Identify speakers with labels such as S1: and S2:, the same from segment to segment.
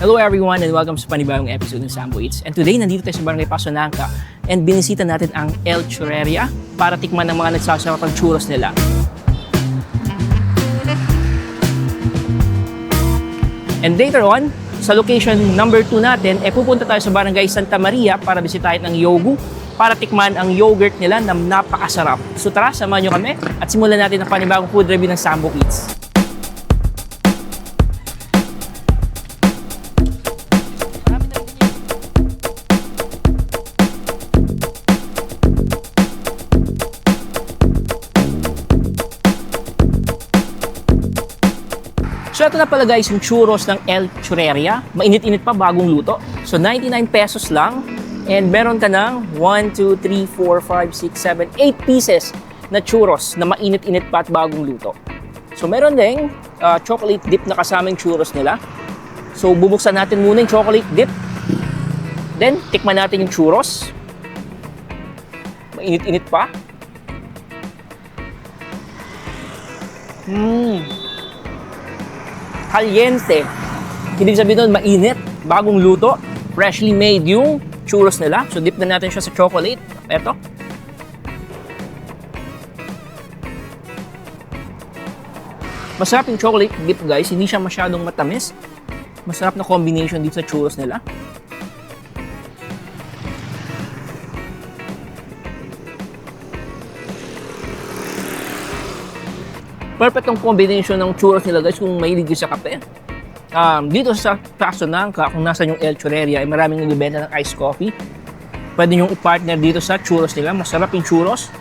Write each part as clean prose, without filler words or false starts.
S1: Hello everyone and welcome sa panibagong episode ng Sambo Eats. And today, nandito tayo sa Barangay Pasonanca and binisita natin ang El Churreria para tikman ng mga nagsasarap ng churros nila. And later on, sa location number 2 natin, pupunta tayo sa Barangay Santa Maria para bisitahin ang Yogu para tikman ang yogurt nila na napakasarap. So tara, samahan nyo kami at simulan natin ang panibagong food review ng Sambo Eats. So ito na pala guys yung churros ng El Churreria. Mainit-init pa, bagong luto. So 99 pesos lang. And meron ka ng 1, 2, 3, 4, 5, 6, 7, 8 pieces na churros na mainit-init pa at bagong luto. So meron ding chocolate dip na kasamang churros nila. So bubuksan natin muna yung chocolate dip. Then tikman natin yung churros. Mainit-init pa. Caliente. Ibig sabihin nun, mainit, bagong luto, freshly made yung churros nila. So dip na natin siya sa chocolate. Eto. Masarap yung chocolate dip guys, hindi siya masyadong matamis. Masarap na combination dito sa churros nila. Perfect ang combination ng churros nila guys kung mahilig kayo sa kape. Dito sa Pasonanca, kung nasa yung El Churreria, ay maraming nagbibenta ng iced coffee. Pwede nyo i-partner dito sa churros nila. Masarap yung churros.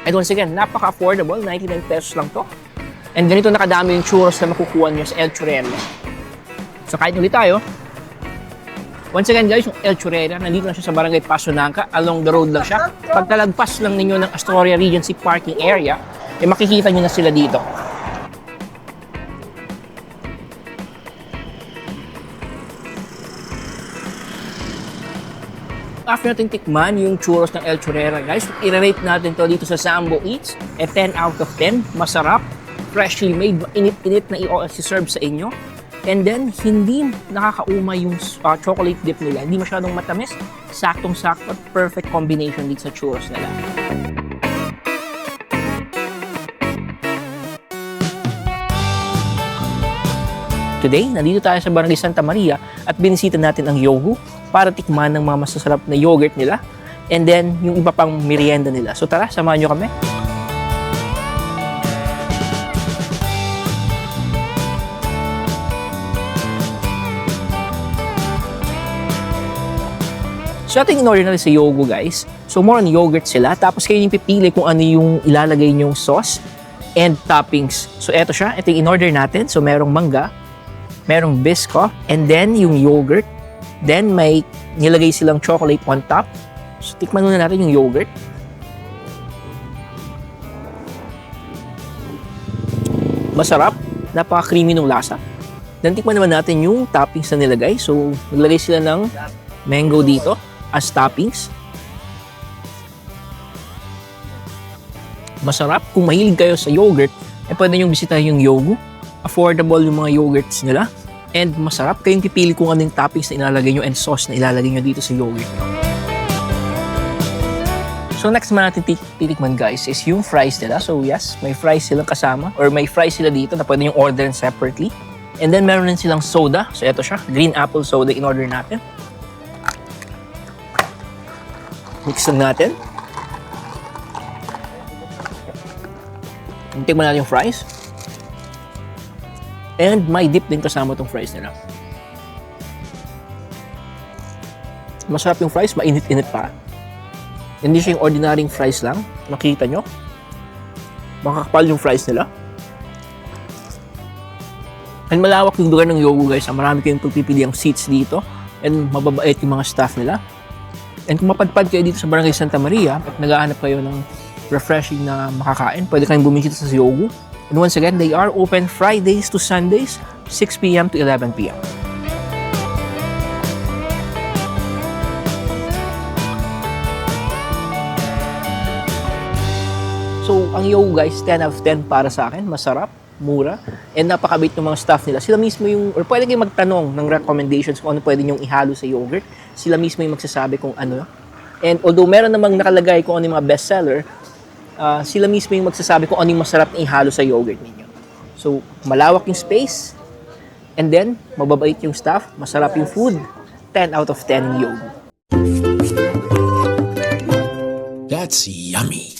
S1: And once again, napaka-affordable. 99 pesos lang to. And ganito nakadami yung churros na makukuha nyo sa El Churreria. So kahit ulit tayo. Once again guys, yung El Churreria, nandito na siya sa Barangay Pasonanca. Along the road lang siya. Pagtalagpas lang ninyo ng Astoria Regency parking area, makikita nyo na sila dito. After natin tikman yung churros ng El Churreria guys, i-rate natin to dito sa Sambo Eats. 10 out of 10. Masarap, freshly made, init-init na i-serve sa inyo. And then, hindi nakakaumay yung chocolate dip nila. Hindi masyadong matamis. Saktong-sakto at perfect combination dito sa churros nila. Today, nandito tayo sa Barangay Santa Maria at binisita natin ang Yogu para tikman ng mga masasarap na yogurt nila and then yung iba pang merienda nila. So tara, samahan nyo kami. So ating in-order natin sa Yogu guys. So more on yogurt sila. Tapos kayo yung pipili kung ano yung ilalagay nyong sauce and toppings. So eto siya, ito yung in-order natin. So merong mangga, merong bisco, and then yung yogurt. Then may nilagay silang chocolate on top. So tikman muna natin yung yogurt. Masarap, napaka-creamy ng lasa. Then tikman naman natin yung toppings na nilagay. So naglagay sila ng mango dito as toppings. Masarap. Kung mahilig kayo sa yogurt, pwede nyo bisitahin yung Yogu. Affordable yung mga yogurts nila. And masarap. Kayong pipili kung anong toppings na ilalagay nyo and sauce na ilalagay nyo dito sa yogurt. So next naman natin titikman guys is yung fries nila. So yes, may fries silang kasama or may fries sila dito na pwede nyo order separately. And then meron din silang soda. So ito siya, green apple soda in order natin. Mix lang natin. Tikman natin yung fries. And may dip din kasama tong fries nila. Masarap yung fries, mainit-init pa. Hindi siya yung ordinary fries lang. Makita nyo. Makakapal yung fries nila. And malawak yung lugar ng Yogu guys. Marami kayong pagpipili ang seats dito. And mababait yung mga staff nila. And kung mapadpad kayo dito sa Barangay Santa Maria at naghahanap kayo ng refreshing na makakain, pwede kayong bumisita sa Yogu. And once again, they are open Fridays to Sundays, 6 p.m. to 11 p.m. So, ang Yogu guys, 10 out of 10 para sa akin. Masarap, mura, and napakabait ng mga staff nila. Sila mismo yung, or pwede kayong magtanong ng recommendations kung ano pwede nyong ihalo sa yogurt. Sila mismo yung magsasabi kung ano. And although meron namang nakalagay kung ano yung mga bestseller, sila mismo yung magsasabi kung ano yung masarap na ihalo sa yogurt ninyo. So, malawak yung space, and then, mababait yung staff, masarap yung food, 10 out of 10 yung yogurt.
S2: That's yummy.